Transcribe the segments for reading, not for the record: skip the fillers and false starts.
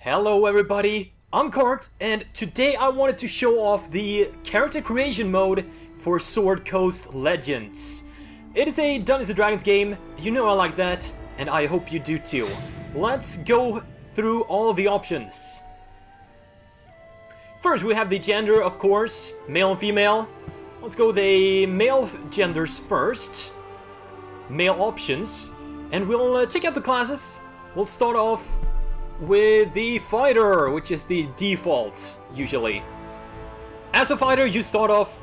Hello everybody, I'm Kart, and today I wanted to show off the character creation mode for Sword Coast Legends. It is a Dungeons & Dragons game, you know I like that, and I hope you do too. Let's go through all of the options. First we have the gender, of course, male and female. Let's go the male genders first. Male options. And we'll check out the classes. We'll start off with the fighter, which is the default, usually. As a fighter, you start off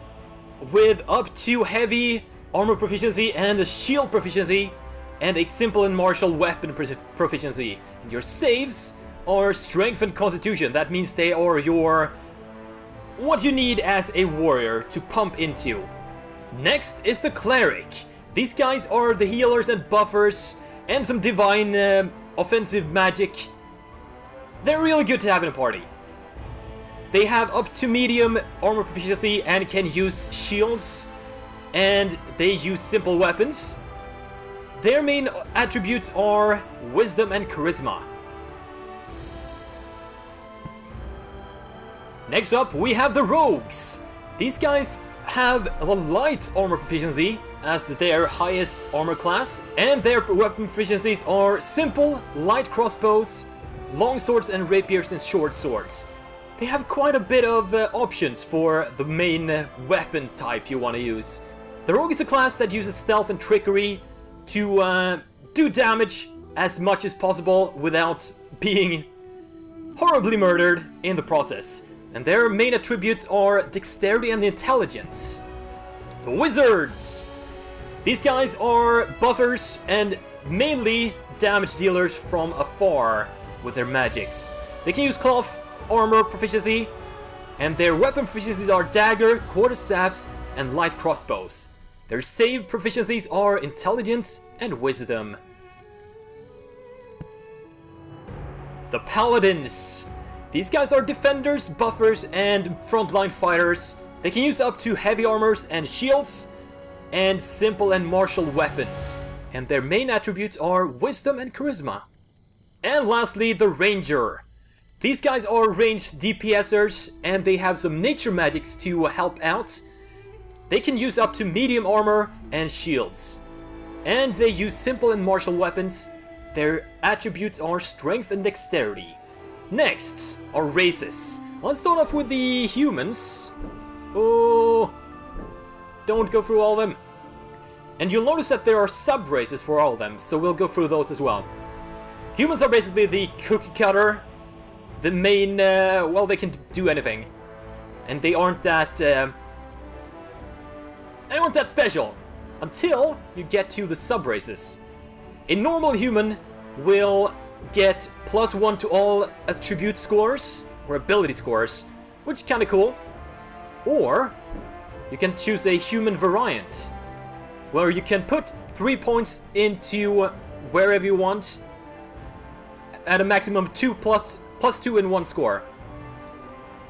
with up to heavy armor proficiency and a shield proficiency, and a simple and martial weapon proficiency. And your saves are strength and constitution. That means they are what you need as a warrior to pump into. Next is the cleric. These guys are the healers and buffers, and some divine offensive magic. They're really good to have in a party. They have up to medium armor proficiency and can use shields, and they use simple weapons. Their main attributes are wisdom and charisma. Next up, we have the rogues. These guys have a light armor proficiency as their highest armor class, and their weapon proficiencies are simple, light crossbows, long swords and rapiers and short swords. They have quite a bit of options for the main weapon type you want to use. The rogue is a class that uses stealth and trickery to do damage as much as possible without being horribly murdered in the process. And their main attributes are dexterity and intelligence. The wizards! These guys are buffers and mainly damage dealers from afar with their magics. They can use cloth armor proficiency, and their weapon proficiencies are dagger, quarterstaffs, and light crossbows. Their save proficiencies are intelligence and wisdom. The Paladins. These guys are defenders, buffers, and frontline fighters. They can use up to heavy armors and shields, and simple and martial weapons. And their main attributes are wisdom and charisma. And lastly, the Ranger. These guys are ranged DPSers, and they have some nature magics to help out. They can use up to medium armor and shields. And they use simple and martial weapons. Their attributes are strength and dexterity. Next, are races. Let's start off with the humans. Oh, don't go through all of them. And you'll notice that there are sub-races for all of them, so we'll go through those as well. Humans are basically the cookie cutter. The main, well, they can do anything. And they aren't that special. Until you get to the sub-races. A normal human will get +1 to all attribute scores, or ability scores, which is kinda cool. Or, you can choose a human variant, where you can put 3 points into wherever you want, at a maximum of +2 in one score.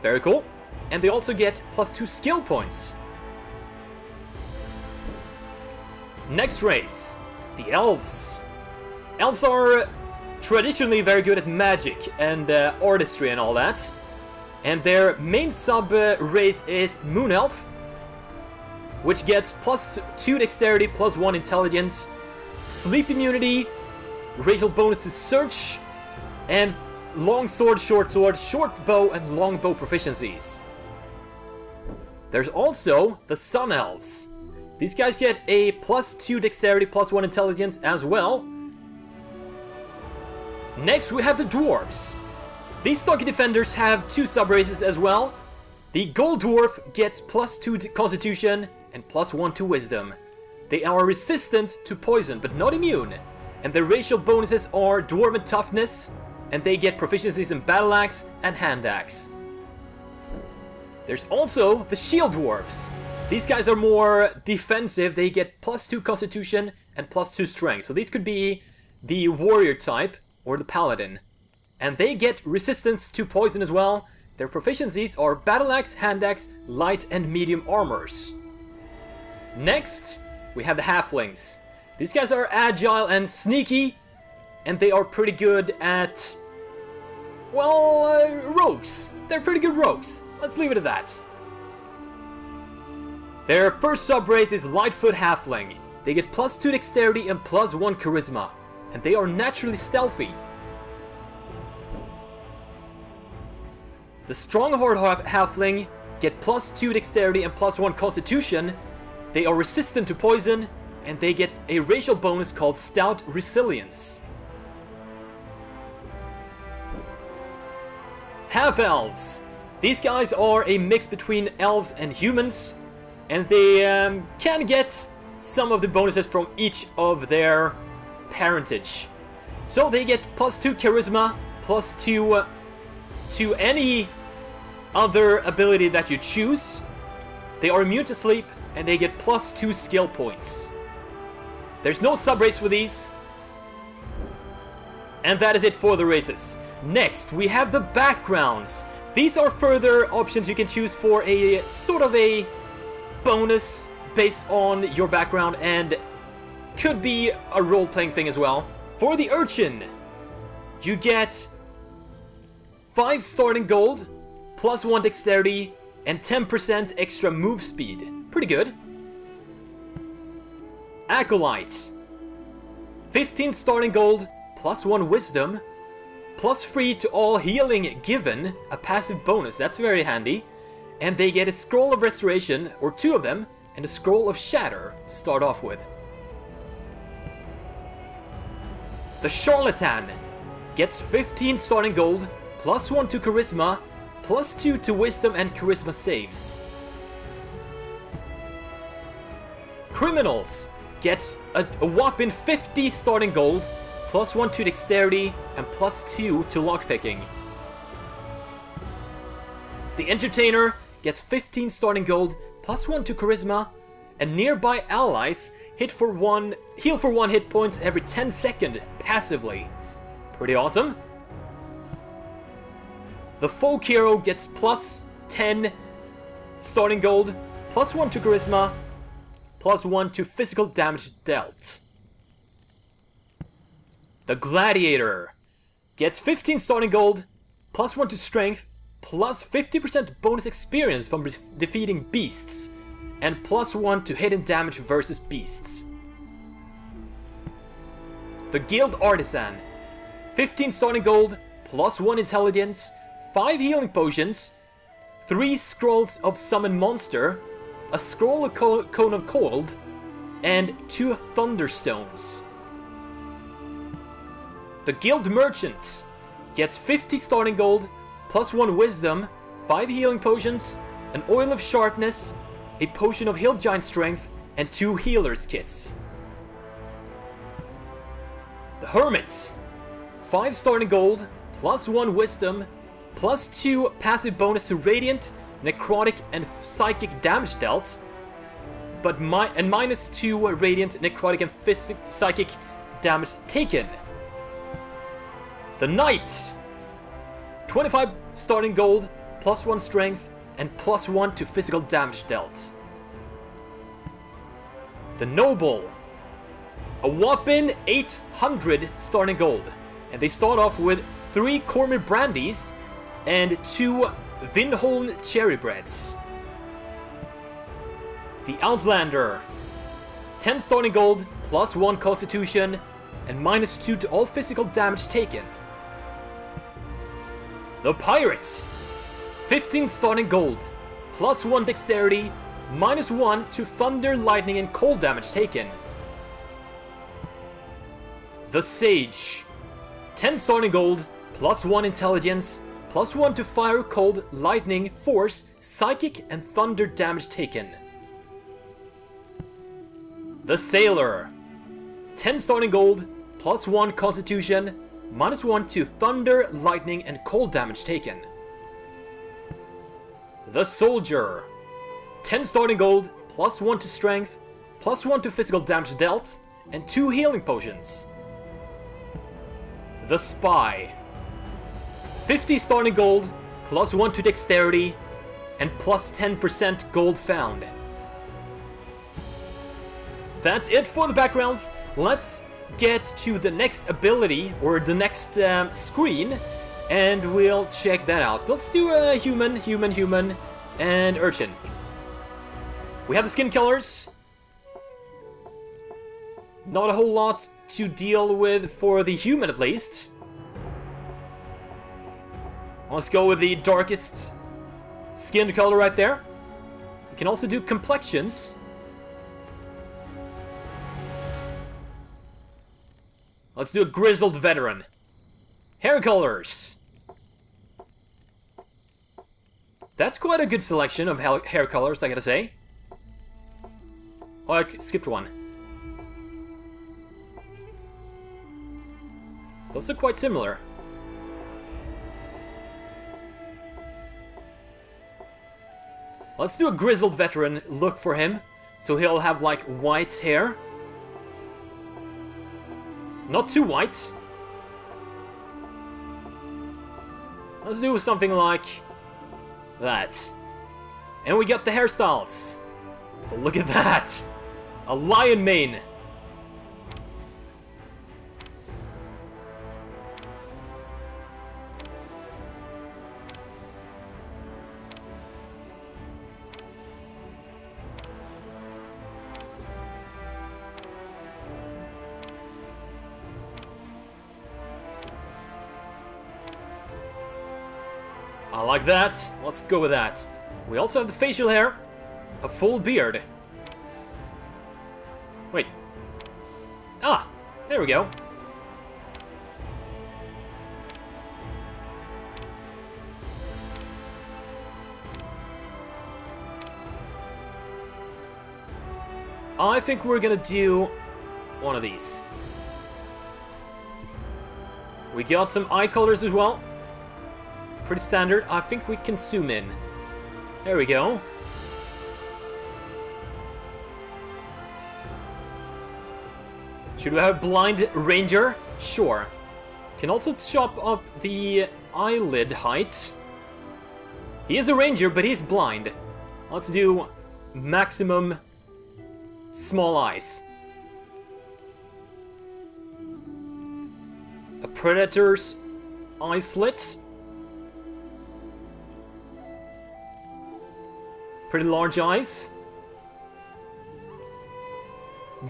Very cool. And they also get +2 skill points. Next race, the Elves. Elves are traditionally very good at magic and artistry and all that. And their main sub-race is Moon Elf, which gets +2 dexterity, +1 intelligence, sleep immunity, racial bonus to search, and long sword, short bow, and long bow proficiencies. There's also the Sun Elves. These guys get a +2 dexterity, +1 intelligence as well. Next we have the Dwarves. These stocky defenders have 2 sub-races as well. The Gold Dwarf gets +2 to Constitution and +1 to Wisdom. They are resistant to poison, but not immune. And their racial bonuses are Dwarven Toughness, and they get proficiencies in Battle Axe and Hand Axe. There's also the Shield Dwarves. These guys are more defensive. They get +2 Constitution and +2 Strength. So these could be the Warrior type or the Paladin. And they get resistance to poison as well. Their proficiencies are Battle Axe, Hand Axe, Light and Medium Armors. Next, we have the Halflings. These guys are agile and sneaky, and they are pretty good at well, rogues. They're pretty good rogues. Let's leave it at that. Their first sub-race is Lightfoot Halfling. They get +2 dexterity and +1 charisma, and they are naturally stealthy. The Strongheart Halfling get +2 dexterity and +1 constitution. They are resistant to poison, and they get a racial bonus called Stout Resilience. Half-elves. These guys are a mix between elves and humans, and they can get some of the bonuses from each of their parentage. So they get +2 charisma, +2 to any other ability that you choose. They are immune to sleep, and they get +2 skill points. There's no sub-race for these. And that is it for the races. Next, we have the backgrounds. These are further options you can choose for a sort of a bonus based on your background, and could be a role-playing thing as well. For the Urchin, you get 5 starting gold, +1 dexterity, and 10% extra move speed. Pretty good. Acolyte, 15 starting gold, +1 wisdom, +3 to all healing given, a passive bonus, that's very handy. And they get a scroll of restoration, or 2 of them, and a scroll of shatter to start off with. The Charlatan gets 15 starting gold, +1 to charisma, +2 to wisdom and charisma saves. Criminals gets a whopping 50 starting gold, +1 to dexterity, and +2 to lockpicking. The Entertainer gets 15 starting gold, +1 to charisma, and nearby allies heal for 1 hit points every 10 seconds passively. Pretty awesome. The Folk Hero gets +10 starting gold, +1 to charisma, +1 to physical damage dealt. The Gladiator gets 15 starting gold, +1 to strength, +50% bonus experience from defeating beasts, and +1 to hidden damage versus beasts. The Guild Artisan, 15 starting gold, +1 intelligence, 5 healing potions, 3 scrolls of summon monster, a scroll of cone of cold, and 2 thunderstones. The Guild Merchants gets 50 starting gold, +1 wisdom, 5 healing potions, an oil of sharpness, a potion of hill giant strength, and 2 healers kits. The Hermits, 5 starting gold, +1 wisdom, +2 passive bonus to radiant, necrotic, and psychic damage dealt, but -2 radiant, necrotic, and psychic damage taken. The Knight, 25 starting gold, +1 strength, and +1 to physical damage dealt. The Noble, a whopping 800 starting gold, and they start off with 3 Cormier Brandies and 2 Vindholm Cherry Breads. The Outlander, 10 starting gold, +1 constitution, and -2 to all physical damage taken. The Pirates, 15 starting gold, +1 dexterity, -1 to thunder, lightning, and cold damage taken. The Sage, 10 starting gold, +1 intelligence, +1 to fire, cold, lightning, force, psychic, and thunder damage taken. The Sailor, 10 starting gold, +1 constitution, -1 to thunder, lightning, and cold damage taken. The Soldier, 10 starting gold, +1 to strength, +1 to physical damage dealt, and 2 healing potions. The Spy, 50 starting gold, +1 to dexterity, and +10% gold found. That's it for the backgrounds. Let's get to the next ability, or the next screen, and we'll check that out. Let's do a human, and urchin. We have the skin colors. Not a whole lot to deal with for the human, at least. Let's go with the darkest skin color right there. We can also do complexions. Let's do a grizzled veteran. Hair colors. That's quite a good selection of hair colors, I gotta say. Oh, I skipped one. Those are quite similar. Let's do a grizzled veteran look for him. So he'll have like white hair. Not too white. Let's do something like that. And we got the hairstyles. Oh, look at that. A lion mane. I like that. Let's go with that. We also have the facial hair. A full beard. Wait. Ah, there we go. I think we're gonna do one of these. We got some eye colors as well. Pretty standard. I think we can zoom in. There we go. Should we have blind ranger? Sure. Can also chop up the eyelid height. He is a ranger, but he's blind. Let's do maximum small eyes. A predator's eye slit. Pretty large eyes.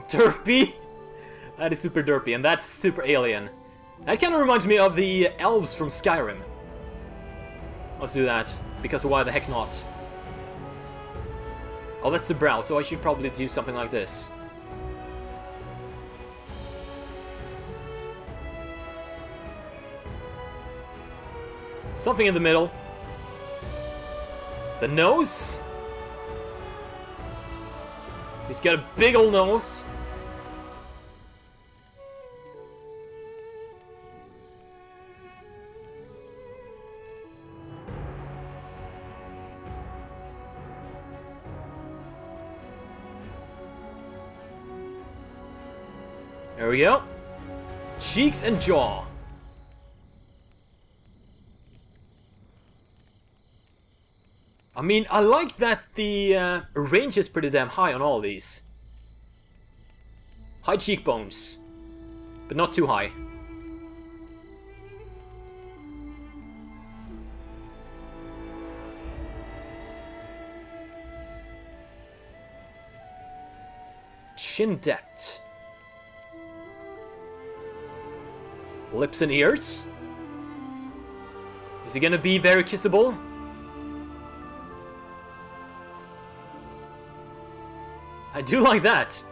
Derpy. That is super derpy, and that's super alien. That kind of reminds me of the elves from Skyrim. Let's do that, because why the heck not? Oh, that's the brow, so I should probably do something like this. Something in the middle. The nose. He's got a big old nose. There we go. Cheeks and jaw. I mean, I like that the range is pretty damn high on all of these. High cheekbones, but not too high. Chin depth. Lips and ears. Is he gonna be very kissable? I do like that.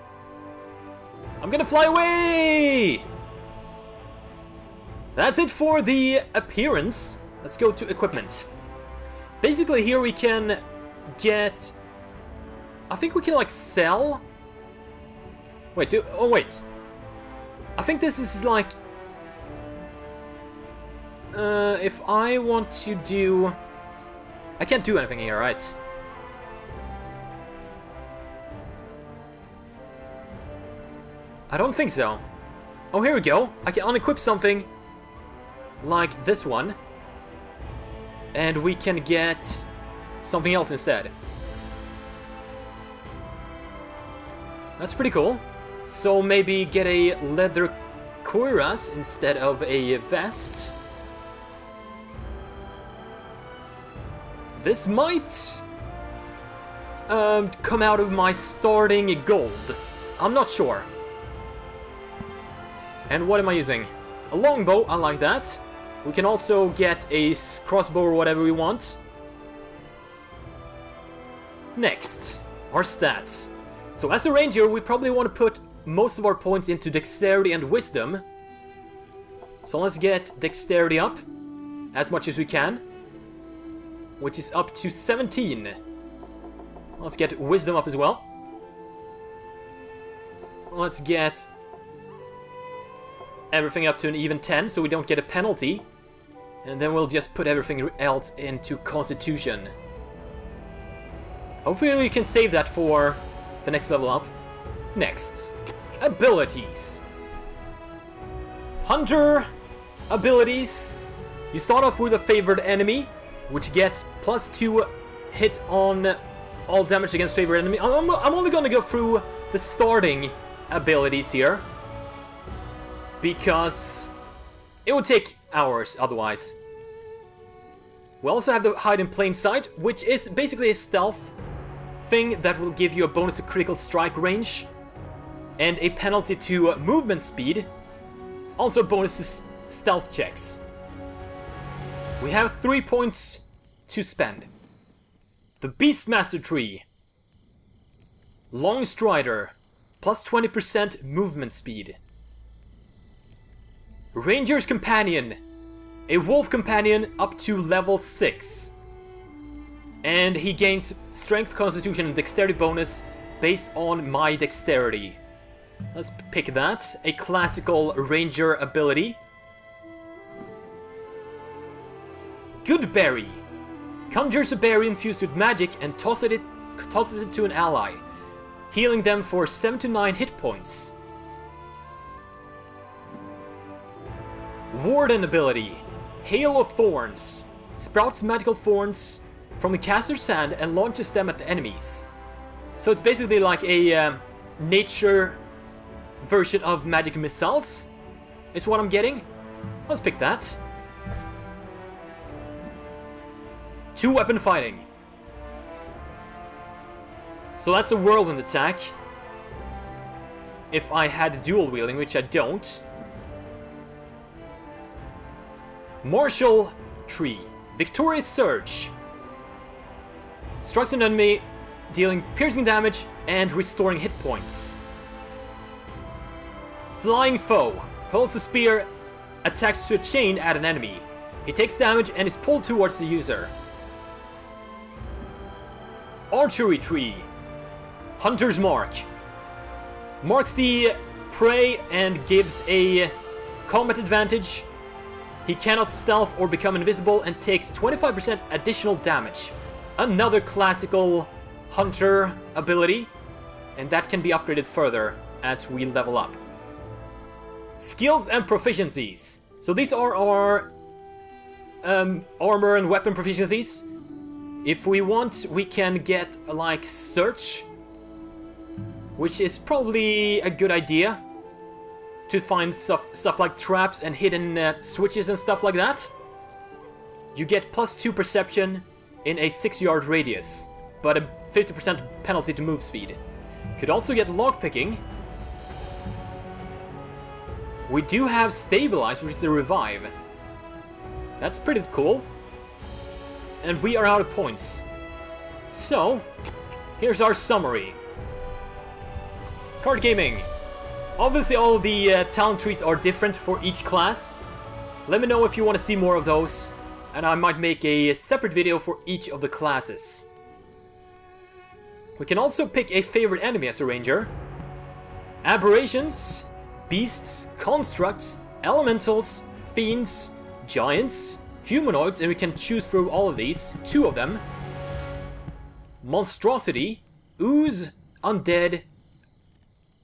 I'm gonna fly away! That's it for the appearance. Let's go to equipment. Basically here we can get... I think we can like sell... Wait, oh wait. I think this is like... if I want to do... I can't do anything here, right? I don't think so. Oh, here we go. I can unequip something like this one. And we can get something else instead. That's pretty cool. So maybe get a leather cuirass instead of a vest. This might come out of my starting gold. I'm not sure. And what am I using? A longbow, I like that. We can also get a crossbow or whatever we want. Next, our stats. So as a ranger, we probably want to put most of our points into dexterity and wisdom. So let's get dexterity up as much as we can, which is up to 17. Let's get wisdom up as well. Let's get everything up to an even 10 so we don't get a penalty. And then we'll just put everything else into Constitution. Hopefully we can save that for the next level up. Next, abilities. Hunter abilities. You start off with a favored enemy, which gets +2 hit on all damage against favored enemy. I'm only going to go through the starting abilities here, because it would take hours otherwise. We also have the hide in plain sight, which is basically a stealth thing that will give you a bonus to critical strike range and a penalty to movement speed, also a bonus to stealth checks. We have 3 points to spend. The Beastmaster tree. Long Strider, +20% movement speed. Ranger's Companion, a wolf companion up to level 6. And he gains strength, constitution, and dexterity bonus based on my dexterity. Let's pick that. A classical ranger ability. Good Berry. Conjures a berry infused with magic and tosses it to an ally, healing them for 7 to 9 hit points. Warden ability. Hail of Thorns. Sprouts magical thorns from the caster's hand and launches them at the enemies. So it's basically like a nature version of magic missiles, is what I'm getting. Let's pick that. 2-weapon fighting. So that's a whirlwind attack. If I had dual wielding, which I don't. Martial Tree. Victorious Surge. Strikes an enemy, dealing piercing damage and restoring hit points. Flying Foe. Hurls a spear, attacks to a chain at an enemy. He takes damage and is pulled towards the user. Archery Tree. Hunter's Mark. Marks the prey and gives a combat advantage. He cannot stealth or become invisible and takes 25% additional damage. Another classical hunter ability, and that can be upgraded further as we level up. Skills and proficiencies. So these are our armor and weapon proficiencies. If we want, we can get like search, which is probably a good idea to find stuff like traps and hidden switches and stuff like that. You get +2 perception in a 6-yard radius, but a 50% penalty to move speed. Could also get lockpicking. We do have stabilize, which is a revive. That's pretty cool. And we are out of points. So, here's our summary. Card gaming. Obviously all the talent trees are different for each class. Let me know if you want to see more of those, and I might make a separate video for each of the classes. We can also pick a favorite enemy as a ranger. Aberrations, beasts, constructs, elementals, fiends, giants, humanoids, and we can choose through all of these, 2 of them. Monstrosity, ooze, undead.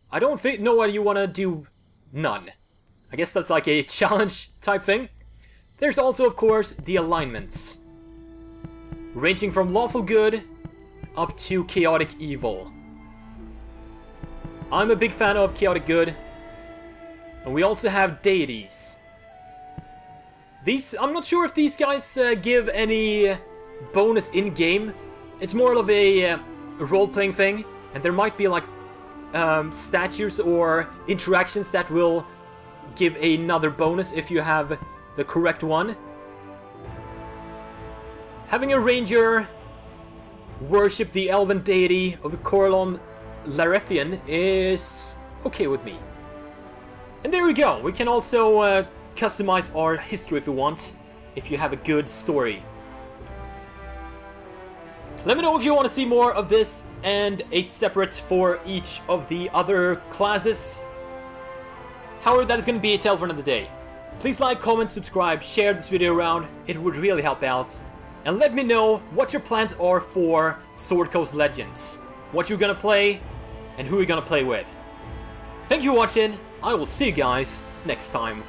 I don't know what you want to do. None. I guess that's like a challenge type thing. There's also, of course, the alignments, ranging from lawful good up to chaotic evil. I'm a big fan of chaotic good. And we also have deities. These, I'm not sure if these guys give any bonus in-game. It's more of a role-playing thing, and there might be like statues or interactions that will give another bonus if you have the correct one. Having a ranger worship the elven deity of Corlon Larethian is okay with me. And there we go. We can also customize our history if we want, if you have a good story. Let me know if you want to see more of this and a separate for each of the other classes. However, that is going to be a tale for another day. Please like, comment, subscribe, share this video around. It would really help out. And let me know what your plans are for Sword Coast Legends. What you're going to play and who you're going to play with. Thank you for watching. I will see you guys next time.